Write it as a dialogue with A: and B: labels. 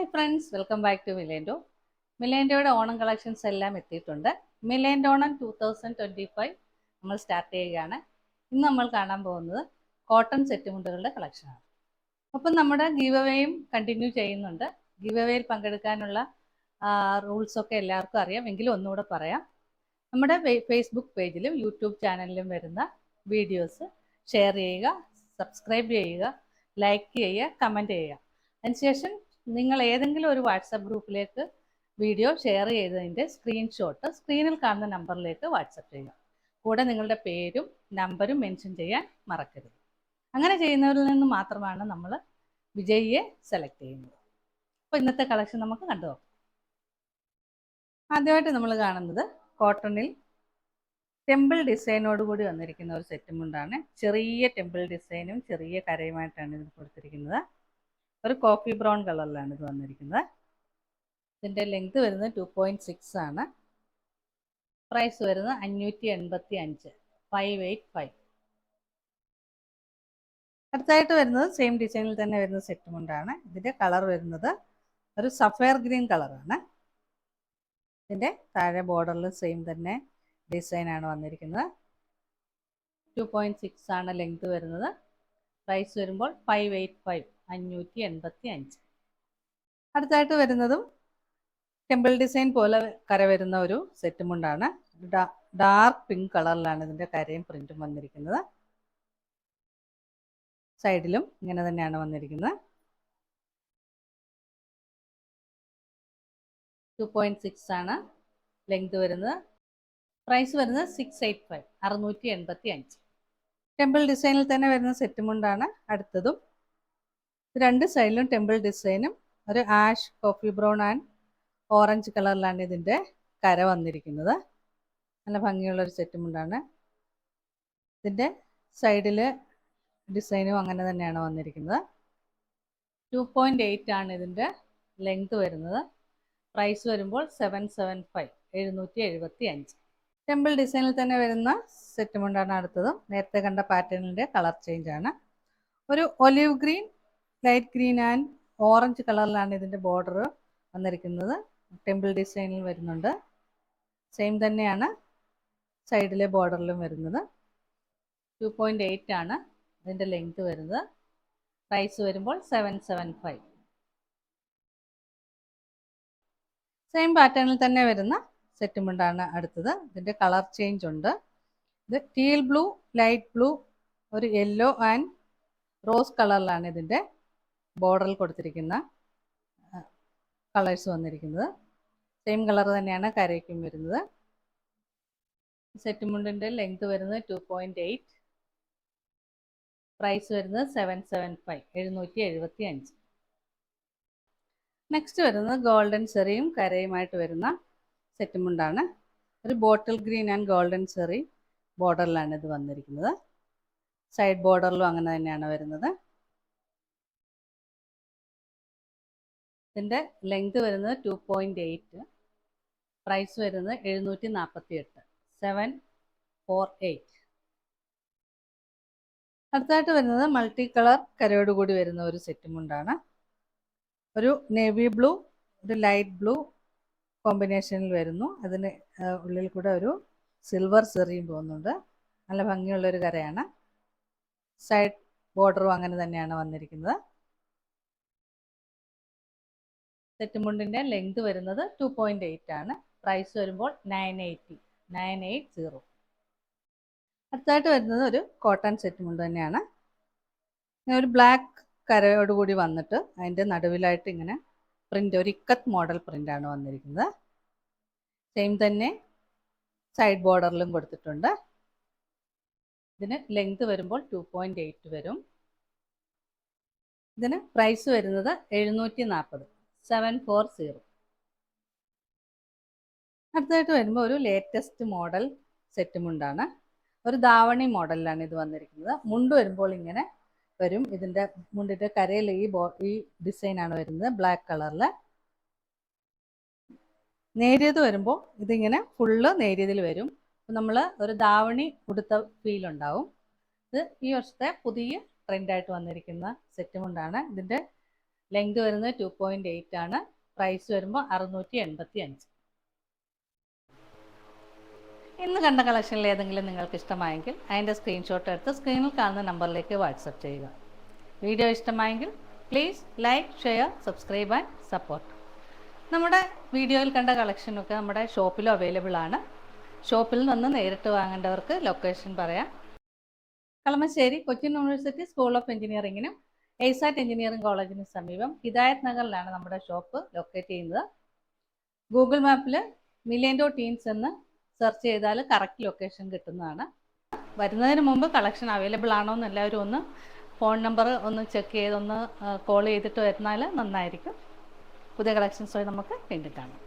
A: Hi friends, welcome back to Milendo. മിലേൻഡോയുടെ Onam collections എല്ലാം എത്തിയിട്ടുണ്ട്. മിലേൻഡോ ഓണം 2025 നമ്മൾ സ്റ്റാർട്ട് ചെയ്യുകയാണ്. ഇന്ന് നമ്മൾ കാണാൻ പോകുന്നത് കോട്ടൺ സെറ്റ് മുണ്ടുകളുടെ കളക്ഷനാണ്. അപ്പം നമ്മുടെ ഗീവ് അവേയും കണ്ടിന്യൂ ചെയ്യുന്നുണ്ട്. ഗീവ് അവേയിൽ പങ്കെടുക്കാനുള്ള റൂൾസൊക്കെ എല്ലാവർക്കും അറിയാം, എങ്കിലും ഒന്നുകൂടെ പറയാം. നമ്മുടെ ഫേസ്ബുക്ക് പേജിലും യൂട്യൂബ് ചാനലിലും വരുന്ന വീഡിയോസ് ഷെയർ ചെയ്യുക, സബ്സ്ക്രൈബ് ചെയ്യുക, ലൈക്ക് ചെയ്യുക, കമൻറ്റ് ചെയ്യുക. അതിനുശേഷം നിങ്ങൾ ഏതെങ്കിലും ഒരു വാട്സപ്പ് ഗ്രൂപ്പിലേക്ക് വീഡിയോ ഷെയർ ചെയ്തതിൻ്റെ സ്ക്രീൻഷോട്ട് സ്ക്രീനിൽ കാണുന്ന നമ്പറിലേക്ക് വാട്സപ്പ് ചെയ്യുക. കൂടെ നിങ്ങളുടെ പേരും നമ്പരും മെൻഷൻ ചെയ്യാൻ മറക്കരുത്. അങ്ങനെ ചെയ്യുന്നവരിൽ നിന്ന് മാത്രമാണ് നമ്മൾ വിജയിയെ സെലക്ട് ചെയ്യുന്നത്. അപ്പോൾ ഇന്നത്തെ കളക്ഷൻ നമുക്ക് കണ്ടു നോക്കാം. ആദ്യമായിട്ട് നമ്മൾ കാണുന്നത് കോട്ടണിൽ ടെമ്പിൾ ഡിസൈനോട് കൂടി വന്നിരിക്കുന്ന ഒരു സെറ്റ് മുണ്ടാണ്. ചെറിയ ടെമ്പിൾ ഡിസൈനും ചെറിയ കരയുമായിട്ടാണ് ഇത് കൊടുത്തിരിക്കുന്നത്. ഒരു കോഫി ബ്രൗൺ കളറിലാണ് ഇത് വന്നിരിക്കുന്നത്. ഇതിൻ്റെ ലെങ്ത് വരുന്നത് 2.6 ആണ്. പ്രൈസ് വരുന്നത് 585, 585. അടുത്തായിട്ട് വരുന്നത് സെയിം ഡിസൈനിൽ തന്നെ വരുന്ന സെറ്റ് മുണ്ടാണ്. ഇതിൻ്റെ കളർ വരുന്നത് ഒരു സഫയർ ഗ്രീൻ കളറാണ്. ഇതിൻ്റെ താഴെ ബോർഡറിൽ സെയിം തന്നെ ഡിസൈനാണ് വന്നിരിക്കുന്നത്. 2.6 ആണ് ലെങ്ത് വരുന്നത്. പ്രൈസ് വരുമ്പോൾ 585, 585. അടുത്തായിട്ട് വരുന്നതും ടെമ്പിൾ ഡിസൈൻ പോലെ കര വരുന്ന ഒരു സെറ്റ് മുണ്ടാണ്. ഡാർക്ക് പിങ്ക് കളറിലാണ് ഇതിൻ്റെ കരയും പ്രിന്റും വന്നിരിക്കുന്നത്. സൈഡിലും ഇങ്ങനെ തന്നെയാണ് വന്നിരിക്കുന്നത്. 2.6 ആണ് ലെങ്ത് വരുന്നത്. പ്രൈസ് വരുന്നത് 685, 685. ടെമ്പിൾ ഡിസൈനിൽ തന്നെ വരുന്ന സെറ്റ് മുണ്ടാണ് അടുത്തതും. രണ്ട് സൈഡിലും ടെമ്പിൾ ഡിസൈനും ഒരു ash, coffee brown and orange കളറിലാണ് ഇതിൻ്റെ കര വന്നിരിക്കുന്നത്. നല്ല ഭംഗിയുള്ളൊരു സെറ്റ് മുണ്ടാണ്. ഇതിൻ്റെ സൈഡിൽ ഡിസൈനും അങ്ങനെ തന്നെയാണ് വന്നിരിക്കുന്നത്. 2.8 ആണ് ഇതിൻ്റെ ലെങ്ത് വരുന്നത്. പ്രൈസ് വരുമ്പോൾ 775, 775. ടെമ്പിൾ ഡിസൈനിൽ തന്നെ വരുന്ന സെറ്റ് മുണ്ടാണ് അടുത്തതും. നേരത്തെ കണ്ട പാറ്റേണിൻ്റെ കളർ ചേഞ്ച് ആണ്. ഒരു olive green, light green and orange കളറിലാണ് ഇതിൻ്റെ ബോർഡർ വന്നിരിക്കുന്നത്. ടെമ്പിൾ ഡിസൈനിൽ വരുന്നുണ്ട്. സെയിം തന്നെയാണ് സൈഡിലെ ബോർഡറിലും വരുന്നത്. 2.8 ആണ് ഇതിൻ്റെ ലെങ്ത് വരുന്നത്. പ്രൈസ് വരുമ്പോൾ 775. സെയിം പാറ്റേണിൽ തന്നെ വരുന്ന സെറ്റ് മുണ്ടാണ് അടുത്തത്. ഇതിൻ്റെ കളർ ചേഞ്ച് ഉണ്ട്. ഇത് ടീൽ ബ്ലൂ, ലൈറ്റ് ബ്ലൂ, ഒരു യെല്ലോ ആൻഡ് റോസ് കളറിലാണ് ഇതിൻ്റെ ബോർഡറിൽ കൊടുത്തിരിക്കുന്ന കളേഴ്സ് വന്നിരിക്കുന്നത്. സെയിം കളർ തന്നെയാണ് കരയ്ക്കും വരുന്നത്. സെറ്റ് മുണ്ടിൻ്റെ ലെങ്ത് വരുന്നത് 2.8. പ്രൈസ് വരുന്നത് 775, 775. നെക്സ്റ്റ് വരുന്നത് ഗോൾഡൻ സെറിയും കരയുമായിട്ട് വരുന്ന സെറ്റ് മുണ്ടാണ്. ഒരു ബോട്ടിൽ ഗ്രീൻ ആൻഡ് ഗോൾഡൻ സെറി ബോർഡറിലാണ് ഇത് വന്നിരിക്കുന്നത്. സൈഡ് ബോർഡറിലും അങ്ങനെ തന്നെയാണ് വരുന്നത്. ഇതിൻ്റെ ലെങ്ത് വരുന്നത് 2.8. പ്രൈസ് വരുന്നത് 748, 748. അടുത്തായിട്ട് വരുന്നത് മൾട്ടി കളർ കരയോട് കൂടി വരുന്ന ഒരു സെറ്റ് മുണ്ടാണ്. ഒരു നേവി ബ്ലൂ, ഒരു ലൈറ്റ് ബ്ലൂ കോമ്പിനേഷനിൽ വരുന്നു. അതിന് ഉള്ളിൽ കൂടെ ഒരു സിൽവർ സെറിയും പോകുന്നുണ്ട്. നല്ല ഭംഗിയുള്ളൊരു കരയാണ്. സൈഡ് ബോർഡറും അങ്ങനെ തന്നെയാണ് വന്നിരിക്കുന്നത്. സെറ്റ് മുണ്ടിൻ്റെ ലെങ്ത് വരുന്നത് 2.8 ആണ്. പ്രൈസ് വരുമ്പോൾ 980, 980. അടുത്തായിട്ട് വരുന്നത് ഒരു കോട്ടൺ സെറ്റ് മുണ്ട് തന്നെയാണ്. ഒരു ബ്ലാക്ക് കരയോട് കൂടി വന്നിട്ട് അതിൻ്റെ നടുവിലായിട്ട് ഇങ്ങനെ പ്രിൻ്റ്, ഒരു ഇക്കത്ത് മോഡൽ പ്രിൻ്റാണ് വന്നിരിക്കുന്നത്. സെയിം തന്നെ സൈഡ് ബോർഡറിലും കൊടുത്തിട്ടുണ്ട്. ഇതിന് ലെങ്ത് വരുമ്പോൾ 2.8 വരും. ഇതിന് പ്രൈസ് വരുന്നത് 740, 740. അടുത്തായിട്ട് വരുമ്പോൾ ഒരു ലേറ്റസ്റ്റ് മോഡൽ സെറ്റ് മുണ്ടാണ്. ഒരു ദാവണി മോഡലിലാണ് ഇത് വന്നിരിക്കുന്നത്. മുണ്ട് വരുമ്പോൾ ഇങ്ങനെ വരും. ഇതിൻ്റെ മുണ്ടിൻ്റെ കരയിൽ ഈ ഡിസൈനാണ് വരുന്നത്, ബ്ലാക്ക് കളറിൽ. നേരിയത് വരുമ്പോൾ ഇതിങ്ങനെ ഫുള്ള് നേരിയതിൽ വരും. നമ്മൾ ഒരു ദാവണി ഉടുത്ത ഫീൽ ഉണ്ടാവും. ഇത് ഈ വർഷത്തെ പുതിയ ട്രെൻഡായിട്ട് വന്നിരിക്കുന്ന സെറ്റ് മുണ്ടാണ്. ഇതിൻ്റെ ലെങ്ത് വരുന്നത് 2.8 ആണ്. പ്രൈസ് വരുമ്പോൾ 685. ഇന്ന് കണ്ട കളക്ഷനിൽ ഏതെങ്കിലും നിങ്ങൾക്ക് ഇഷ്ടമായെങ്കിൽ അതിൻ്റെ സ്ക്രീൻഷോട്ട് എടുത്ത് സ്ക്രീനിൽ കാണുന്ന നമ്പറിലേക്ക് വാട്സപ്പ് ചെയ്യുക. വീഡിയോ ഇഷ്ടമായെങ്കിൽ please like, share, subscribe and support. നമ്മുടെ വീഡിയോയിൽ കണ്ട കളക്ഷനൊക്കെ നമ്മുടെ ഷോപ്പിലും അവൈലബിൾ ആണ്. ഷോപ്പിൽ നിന്ന് നേരിട്ട് വാങ്ങേണ്ടവർക്ക് ലൊക്കേഷൻ പറയാം. Kalamassery Cochin university school of എഞ്ചിനീയറിംഗിനും എയ്സാറ്റ് എഞ്ചിനീയറിംഗ് കോളേജിന് സമീപം ഹിദായത്ത് നഗറിലാണ് നമ്മുടെ ഷോപ്പ് ലൊക്കേറ്റ് ചെയ്യുന്നത്. ഗൂഗിൾ മാപ്പിൽ മിലേൻഡോ ടീൻസ് എന്ന് സെർച്ച് ചെയ്താൽ കറക്റ്റ് ലൊക്കേഷൻ കിട്ടുന്നതാണ്. വരുന്നതിന് മുമ്പ് കളക്ഷൻ അവൈലബിൾ ആണോ എന്ന് എല്ലാവരും ഒന്ന് ഫോൺ നമ്പർ ഒന്ന് ചെക്ക് ചെയ്തൊന്ന് കോൾ ചെയ്തിട്ട് വരുന്നാൽ നന്നായിരിക്കും. പുതിയ കളക്ഷൻസുമായി നമുക്ക് വീണ്ടും കാണാം.